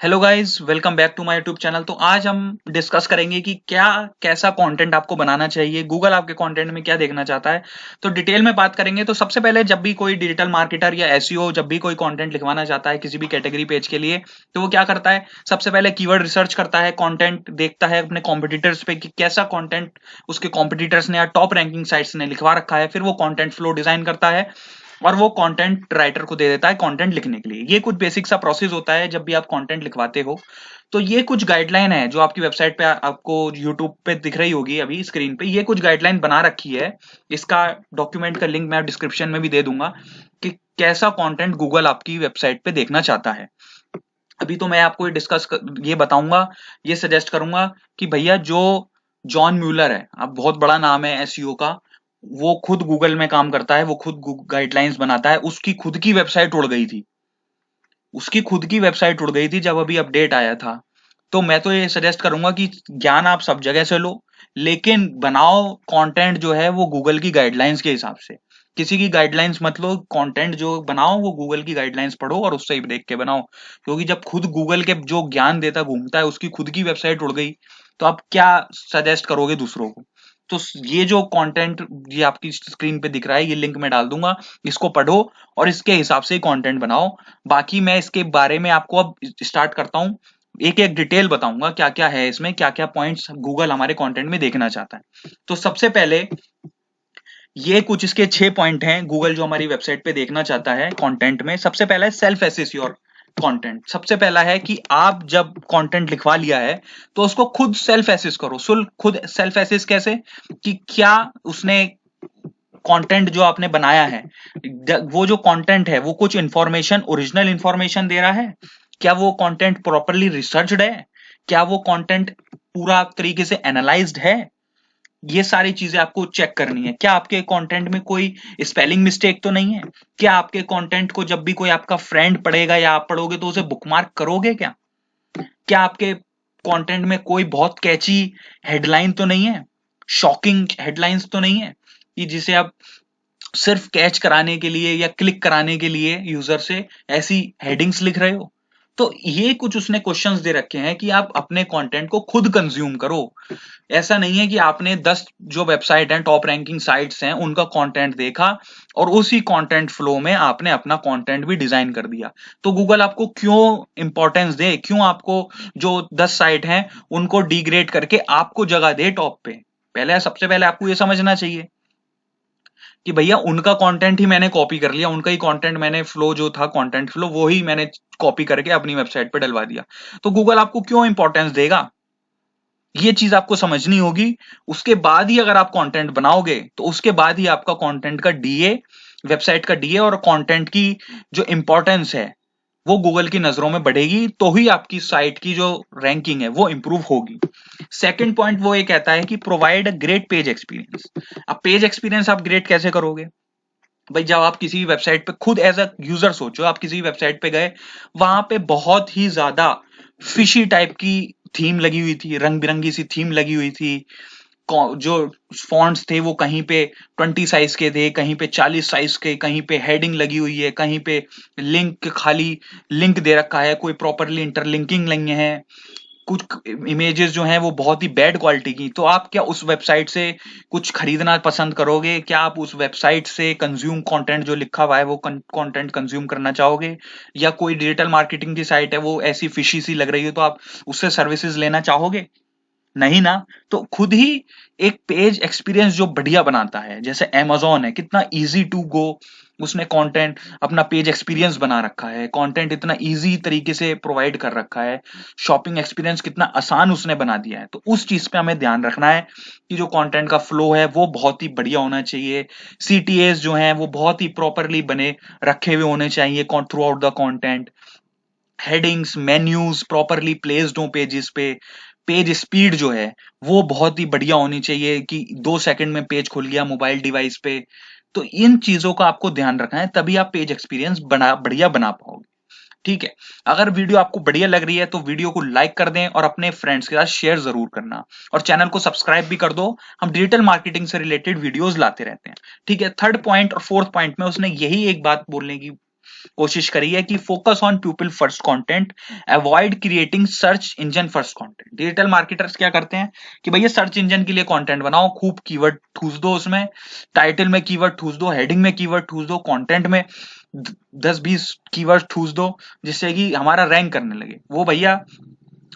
Hello guys, welcome back to my YouTube channel. तो आज हम डिस्कस करेंगे कि क्या कैसा कंटेंट आपको बनाना चाहिए, गूगल आपके कंटेंट में क्या देखना चाहता है। तो डिटेल में बात करेंगे। तो सबसे पहले जब भी कोई डिजिटल मार्केटर या एसईओ जब भी कोई कंटेंट लिखवाना चाहता है किसी भी कैटेगरी पेज के लिए, तो वो क्या करता है, सबसे पहले कीवर्ड रिसर्च करता है, कंटेंट देखता है अपने कॉम्पिटिटर्स पे कि कैसा कंटेंट उसके कॉम्पिटिटर्स ने या टॉप रैंकिंग साइट्स ने लिखवा रखा है। फिर वो कंटेंट फ्लो डिजाइन करता है और वो कंटेंट राइटर को दे देता है कंटेंट लिखने के लिए। ये कुछ बेसिक सा प्रोसेस होता है जब भी आप कंटेंट लिखवाते हो। तो ये कुछ गाइडलाइन है जो आपकी वेबसाइट पे आपको यूट्यूब पे दिख रही होगी अभी स्क्रीन पे। ये कुछ गाइडलाइन बना रखी है। इसका डॉक्यूमेंट का लिंक मैं डिस्क्रिप्शन में भी दे दूंगा कि कैसा कंटेंट गूगल आपकी वेबसाइट पे देखना चाहता है। अभी तो मैं आपको ये बताऊंगा, ये सजेस्ट करूंगा कि भैया जो जॉन म्यूलर है, अब बहुत बड़ा नाम है एसईओ का, वो खुद गूगल में काम करता है, वो खुद गाइडलाइंस बनाता है। उसकी खुद की वेबसाइट उड़ गई थी, उसकी खुद की वेबसाइट उड़ गई थी जब अभी अपडेट आया था। तो मैं तो ये सजेस्ट करूंगा कि ज्ञान आप सब जगह से लो, लेकिन बनाओ कंटेंट जो है वो गूगल की गाइडलाइंस के हिसाब से। किसी की गाइडलाइंस मत लो, कंटेंट जो बनाओ वो गूगल की गाइडलाइंस पढ़ो और उससे ही देख के बनाओ। क्योंकि जब खुद गूगल के जो ज्ञान देता घूमता है उसकी खुद की वेबसाइट उड़ गई, तो आप क्या सजेस्ट करोगे दूसरों को। तो ये जो कंटेंट ये आपकी स्क्रीन पे दिख रहा है, ये लिंक मैं डाल दूंगा, इसको पढ़ो और इसके हिसाब से कंटेंट बनाओ। बाकी मैं इसके बारे में आपको अब स्टार्ट करता हूँ, एक एक डिटेल बताऊंगा क्या क्या है इसमें, क्या क्या पॉइंट्स गूगल हमारे कंटेंट में देखना चाहता है। तो सबसे पहले ये कुछ इसके 6 पॉइंट हैं गूगल जो हमारी वेबसाइट पे देखना चाहता है कंटेंट में। सबसे पहला है सेल्फ एसेस योर कंटेंट। सबसे पहला है कि आप जब कंटेंट लिखवा लिया है तो उसको खुद सेल्फ एसेस करो। खुद सेल्फ एसेस कैसे, कि क्या उसने कंटेंट जो आपने बनाया है, वो जो कंटेंट है वो कुछ इंफॉर्मेशन, ओरिजिनल इंफॉर्मेशन दे रहा है, क्या वो कंटेंट प्रॉपरली रिसर्च्ड है, क्या वो कंटेंट पूरा तरीके से एनालाइज्ड है। ये सारी चीजें आपको चेक करनी है। क्या आपके कंटेंट में कोई स्पेलिंग मिस्टेक तो नहीं है, क्या आपके कंटेंट को जब भी कोई आपका फ्रेंड पढ़ेगा या आप पढ़ोगे तो उसे बुकमार्क करोगे, क्या आपके कंटेंट में कोई बहुत कैची हेडलाइन तो नहीं है, शॉकिंग हेडलाइंस तो नहीं है कि जिसे आप सिर्फ कैच कराने के लिए या क्लिक कराने के लिए यूजर से ऐसी हेडिंग्स लिख रहे हो। तो ये कुछ उसने क्वेश्चंस दे रखे हैं कि आप अपने कंटेंट को खुद कंज्यूम करो। ऐसा नहीं है कि आपने 10 जो वेबसाइट हैं, टॉप रैंकिंग साइट्स हैं, उनका कंटेंट देखा और उसी कंटेंट फ्लो में आपने अपना कंटेंट भी डिजाइन कर दिया। तो गूगल आपको क्यों इंपॉर्टेंस दे, क्यों आपको जो 10 साइट हैं उनको डिग्रेड करके आपको जगह दे टॉप पे। पहले सबसे पहले आपको ये समझना चाहिए कि भैया उनका कंटेंट ही मैंने कॉपी कर लिया, उनका ही कंटेंट मैंने फ्लो जो था, कंटेंट फ्लो वो ही मैंने कॉपी करके अपनी वेबसाइट पे डलवा दिया। तो गूगल आपको क्यों इंपॉर्टेंस देगा, ये चीज आपको समझनी होगी। उसके बाद ही अगर आप कंटेंट बनाओगे तो उसके बाद ही आपका कंटेंट का डीए, वेबसाइट का डीए और कंटेंट की जो इंपॉर्टेंस है वो गूगल की नजरों में बढ़ेगी, तो ही आपकी साइट की जो रैंकिंग है वो इंप्रूव होगी। सेकंड पॉइंट वो ये कहता है कि provide a great page experience. अब पेज एक्सपीरियंस आप ग्रेट कैसे करोगे भाई, जब आप किसी वेबसाइट पे खुद एज अ यूजर सोचो, आप किसी वेबसाइट पे गए, वहां पे बहुत ही ज्यादा फिशी टाइप की थीम लगी हुई थी, रंग बिरंगी सी थीम लगी हुई थी। जो फॉन्ट्स थे वो कहीं पे 20 साइज के थे, कहीं पे 40 साइज के, कहीं पे हेडिंग लगी हुई है, कहीं पे लिंक खाली लिंक दे रखा है, कोई प्रॉपरली इंटरलिंकिंग नहीं है। कुछ इमेजेस जो हैं वो बहुत ही बैड क्वालिटी की। तो आप क्या उस वेबसाइट से कुछ खरीदना पसंद करोगे, क्या आप उस वेबसाइट से कंज्यूम कंटेंट जो लिखा हुआ है वो कंटेंट कंज्यूम करना चाहोगे, या कोई डिजिटल मार्केटिंग की साइट है वो ऐसी फिशी सी लग रही है तो आप उससे सर्विसेज लेना चाहोगे, नहीं ना। तो खुद ही एक पेज एक्सपीरियंस जो बढ़िया बनाता है, जैसे अमेज़न है, कितना इजी टू गो, उसने कंटेंट अपना पेज एक्सपीरियंस बना रखा है, कंटेंट इतना इजी तरीके से प्रोवाइड कर रखा है, शॉपिंग एक्सपीरियंस कितना आसान उसने बना दिया है। तो उस चीज पे हमें ध्यान रखना है कि जो कंटेंट का फ्लो है वो बहुत ही बढ़िया होना चाहिए। सीटीएस जो है वो बहुत ही प्रॉपरली बने रखे हुए होने चाहिए through out the content. Headings, menus properly placed हो पेजेस पे। पेज स्पीड जो है वो बहुत ही बढ़िया होनी चाहिए कि 2 सेकंड में पेज खुल गया मोबाइल डिवाइस पे। तो इन चीजों का आपको ध्यान रखना है, तभी आप पेज एक्सपीरियंस बढ़िया बना पाओगे। ठीक है। अगर वीडियो आपको बढ़िया लग रही है तो वीडियो को लाइक कर दें और अपने फ्रेंड्स के साथ शेयर जरूर करना, और चैनल को सब्सक्राइब भी कर दो। हम डिजिटल मार्केटिंग से रिलेटेड वीडियोस लाते रहते हैं। ठीक है। थर्ड पॉइंट और फोर्थ पॉइंट में उसने यही एक बात बोलने की कोशिश करी है कि focus on people first content, avoid creating search engine first content. Digital marketers क्या करते हैं कि भैया सर्च इंजन के लिए कंटेंट बनाओ, खूब कीवर्ड ठूस दो उसमें, टाइटल में कीवर्ड ठूस दो, हेडिंग में कीवर्ड ठूस दो, कंटेंट में 10-20 कीवर्ड ठूस दो, जिससे कि हमारा रैंक करने लगे। वो भैया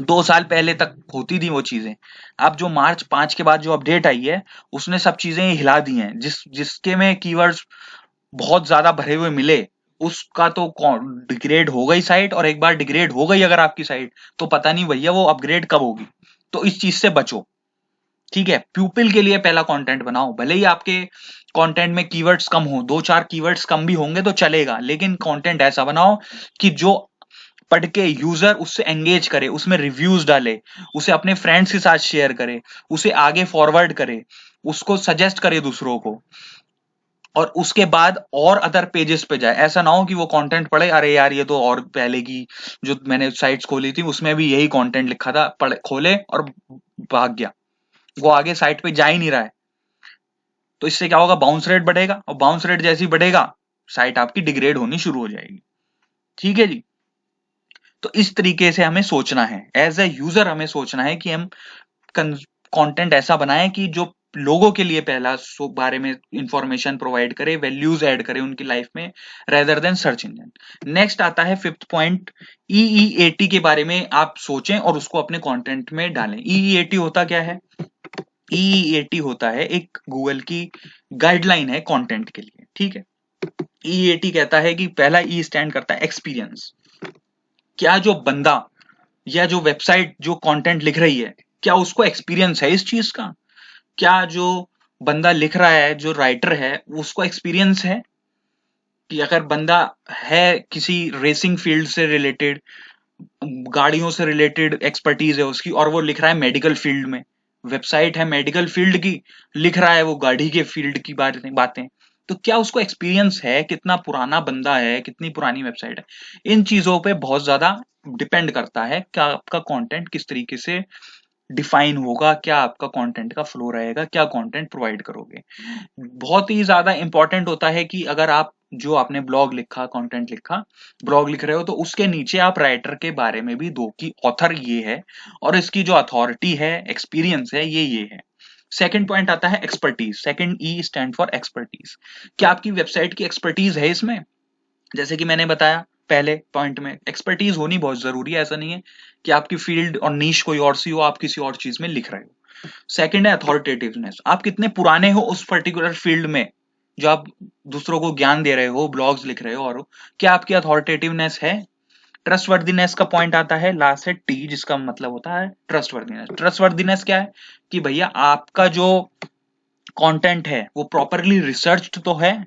2 साल पहले तक होती थी वो चीजें। अब जो मार्च 5 के बाद जो अपडेट आई है, उसने सब चीजें हिला दी हैं। जिसके में कीवर्ड्स बहुत ज्यादा भरे हुए मिले, उसका तो डिग्रेड हो गई साइट, और एक बार डिग्रेड हो गई अगर आपकी साइट, तो पता नहीं भैया वो अपग्रेड कब होगी। तो इस चीज से बचो, ठीक है। प्यूपिल के लिए पहला कंटेंट बनाओ, भले ही आपके कंटेंट में कीवर्ड्स कम हो, 2-4 कीवर्ड्स कम भी होंगे तो चलेगा, लेकिन कंटेंट ऐसा बनाओ कि जो पढ़ के यूजर उससे एंगेज करे, उसमें रिव्यूज डाले, उसे अपने फ्रेंड्स के साथ शेयर करे, उसे आगे फॉरवर्ड करे, उसको सजेस्ट करे दूसरों को, और उसके बाद और अदर पेजेस पे जाए। ऐसा ना हो कि वो कंटेंट पढ़े, अरे यार ये तो और पहले की जो मैंने साइट्स खोली थी उसमें भी यही कंटेंट लिखा था, पढ़े खोले और भाग गया, वो आगे साइट पे जा ही नहीं रहा है। तो इससे क्या होगा, बाउंस रेट बढ़ेगा, और बाउंस रेट जैसे ही बढ़ेगा साइट आपकी डिग्रेड होनी शुरू हो जाएगी। ठीक है जी। तो इस तरीके से हमें सोचना है, एज ए यूजर हमें सोचना है कि हम कंटेंट ऐसा बनाएं कि जो लोगों के लिए पहला बारे में इंफॉर्मेशन प्रोवाइड करे, वैल्यूज ऐड करे उनकी लाइफ में, rather than search engine. Next आता है 5th पॉइंट, EEAT के बारे में आप सोचें और उसको अपने कंटेंट में डालें। EEAT होता क्या है? EEAT होता है एक गूगल की गाइडलाइन है कंटेंट के लिए, ठीक है। EEAT कहता है कि पहला E स्टैंड करता है एक्सपीरियंस। क्या जो बंदा या जो वेबसाइट जो कंटेंट लिख रही है, क्या उसको एक्सपीरियंस है इस चीज का? क्या जो बंदा लिख रहा है, जो राइटर है, उसको एक्सपीरियंस है? कि अगर बंदा है किसी रेसिंग फील्ड से रिलेटेड, गाड़ियों से रिलेटेड एक्सपर्टीज है उसकी, और वो लिख रहा है मेडिकल फील्ड में, वेबसाइट है मेडिकल फील्ड की, लिख रहा है वो गाड़ी के फील्ड की बातें, तो क्या उसको एक्सपीरियंस है? कितना पुराना बंदा है, कितनी पुरानी वेबसाइट है? इन चीजों पे बहुत ज्यादा डिपेंड करता है क्या आपका कंटेंट किस तरीके से डिफाइन होगा, क्या आपका कंटेंट का फ्लो रहेगा, क्या कंटेंट प्रोवाइड करोगे। बहुत ही ज्यादा इंपॉर्टेंट होता है कि अगर आप जो आपने ब्लॉग लिखा, कंटेंट लिखा, ब्लॉग लिख रहे हो, तो उसके नीचे आप राइटर के बारे में भी दो कि ऑथर ये है और इसकी जो अथॉरिटी है, एक्सपीरियंस है, ये है। सेकंड पॉइंट आता है expertise. Second E stand for expertise. क्या आपकी वेबसाइट की एक्सपर्टीज है इसमें? जैसे कि मैंने बताया पहले पॉइंट में, एक्सपर्टीज होनी बहुत जरूरी है। ऐसा नहीं है कि आपकी फील्ड और नीश कोई और सी हो, आप किसी और चीज में लिख रहे हो। सेकंड है अथॉरिटेटिवनेस। आप कितने पुराने हो उस पर्टिकुलर फील्ड में जो आप दूसरों को ज्ञान दे रहे हो, ब्लॉग्स लिख रहे हो, और क्या आपकी अथॉरिटेटिवनेस है? ट्रस्टवर्दीनेस का पॉइंट आता है लास्ट है टी, जिसका मतलब होता है ट्रस्टवर्दीनेस। ट्रस्टवर्दीनेस क्या है कि भैया आपका जो कंटेंट है वो प्रॉपरली रिसर्च्ड तो है,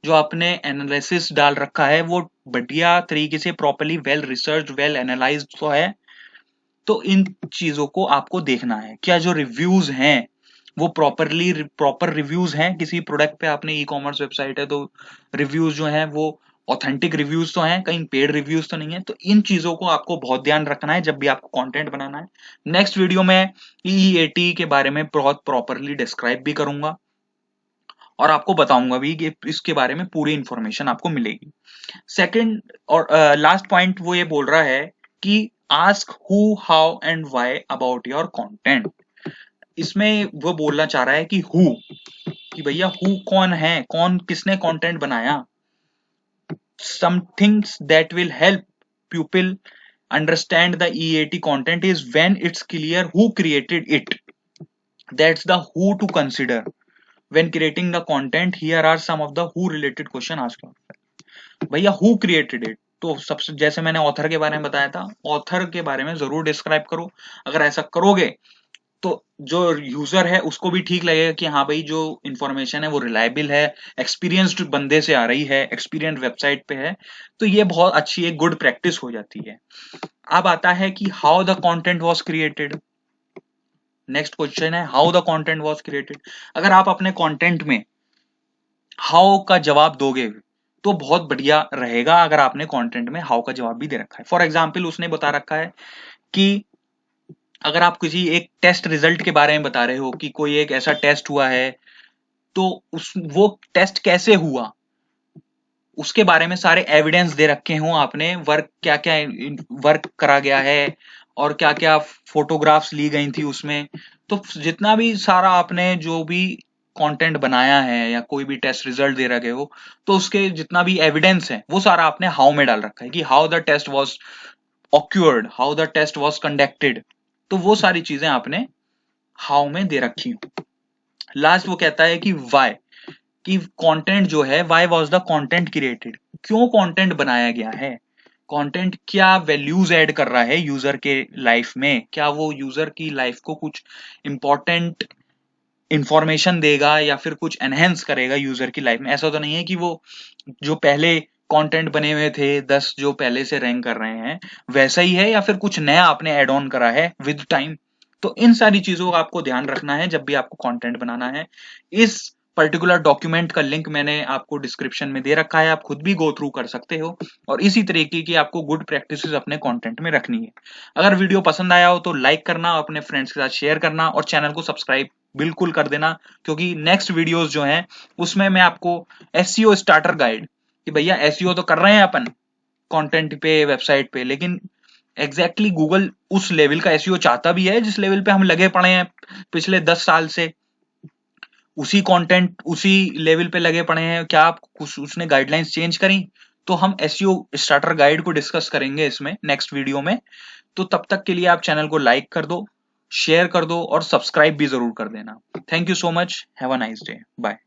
जो आपने एनालिसिस डाल रखा है वो बढ़िया तरीके से properly well research well analysed तो है। तो इन चीजों को आपको देखना है। क्या जो रिव्यूज हैं वो प्रॉपर रिव्यूज हैं? किसी प्रोडक्ट पे आपने ई कॉमर्स वेबसाइट है तो रिव्यूज जो हैं वो ऑथेंटिक रिव्यूज तो हैं, कहीं पेड रिव्यूज तो नहीं है। तो इन चीजों को आपको बहुत ध्यान रखना है जब भी आपको कंटेंट बनाना है। नेक्स्ट वीडियो में EEAT के बारे में बहुत प्रॉपरली डिस्क्राइब भी करूंगा और आपको बताऊंगा भी कि इसके बारे में पूरी इंफॉर्मेशन आपको मिलेगी। सेकंड और लास्ट पॉइंट वो ये बोल रहा है कि ask who, how and why about your content. इसमें वो बोलना चाह रहा है कि हु, कि भैया हु कौन है, कौन किसने कंटेंट बनाया। some things that will help pupil understand the EAT content is when it's clear who created it. That's the who to consider when creating the content. Here are some of the who related question asked. भैया who created it, तो सबसे जैसे मैंने author के बारे में बताया था, ऑथर के बारे में जरूर डिस्क्राइब करो। अगर ऐसा करोगे तो जो यूजर है उसको भी ठीक लगेगा कि हाँ भाई जो इंफॉर्मेशन है वो रिलायबल है, एक्सपीरियंस्ड बंदे से आ रही है, एक्सपीरियंस वेबसाइट पे है। तो ये बहुत अच्छी एक गुड प्रैक्टिस हो जाती है। अब आता है कि how the content was created. Next question है how the content was created. अगर आप अपने कंटेंट में हाउ का जवाब दोगे तो बहुत बढ़िया रहेगा। अगर आपने कंटेंट में हाउ का जवाब भी दे रखा है, फॉर एग्जांपल उसने बता रखा है कि अगर आप किसी एक टेस्ट रिजल्ट के बारे में बता रहे हो कि कोई एक ऐसा टेस्ट हुआ है, तो वो टेस्ट कैसे हुआ उसके बारे में सारे एविडेंस दे रखे हों आपने, वर्क क्या क्या वर्क करा गया है और क्या क्या फोटोग्राफ्स ली गई थी उसमें। तो जितना भी सारा आपने जो भी कंटेंट बनाया है या कोई भी टेस्ट रिजल्ट दे रखे हो, तो उसके जितना भी एविडेंस है वो सारा आपने हाउ में डाल रखा है कि how the test was occurred, how the test was conducted. तो वो सारी चीजें आपने हाउ में दे रखी हो। लास्ट वो कहता है कि वाई, कि कंटेंट जो है, why was the content created, क्यों कंटेंट बनाया गया है, कंटेंट क्या वैल्यूज ऐड कर रहा है यूजर के लाइफ में, क्या वो यूजर की लाइफ को कुछ इंपॉर्टेंट इंफॉर्मेशन देगा या फिर कुछ एनहेंस करेगा यूजर की लाइफ में। ऐसा तो नहीं है कि वो जो पहले कंटेंट बने हुए थे 10 जो पहले से रैंक कर रहे हैं वैसा ही है, या फिर कुछ नया आपने ऐड ऑन करा है विद टाइम। तो इन सारी चीजों का आपको ध्यान रखना है जब भी आपको कंटेंट बनाना है। इस पर्टिकुलर डॉक्यूमेंट का लिंक मैंने आपको डिस्क्रिप्शन में दे रखा है, आप खुद भी गो थ्रू कर सकते हो, और इसी तरीके की आपको गुड प्रैक्टिसेस अपने कंटेंट में रखनी है। अगर वीडियो पसंद आया हो तो लाइक करना, अपने फ्रेंड्स के साथ शेयर करना और चैनल को सब्सक्राइब बिल्कुल कर देना, क्योंकि नेक्स्ट वीडियोस जो हैं उसमें मैं आपको एसईओ स्टार्टर गाइड, कि भैया एसईओ तो कर रहे हैं अपन कंटेंट पे, वेबसाइट पे, लेकिन एग्जैक्टली गूगल उस लेवल का एसईओ चाहता भी है जिस लेवल पे हम लगे पड़े हैं पिछले 10 साल से, उसी कंटेंट उसी लेवल पे लगे पड़े हैं। क्या आप कुछ उसने गाइडलाइंस चेंज करी? तो हम एसईओ स्टार्टर गाइड को डिस्कस करेंगे इसमें नेक्स्ट वीडियो में। तो तब तक के लिए आप चैनल को लाइक कर दो, शेयर कर दो और सब्सक्राइब भी जरूर कर देना। Thank you so much, have a nice day, bye.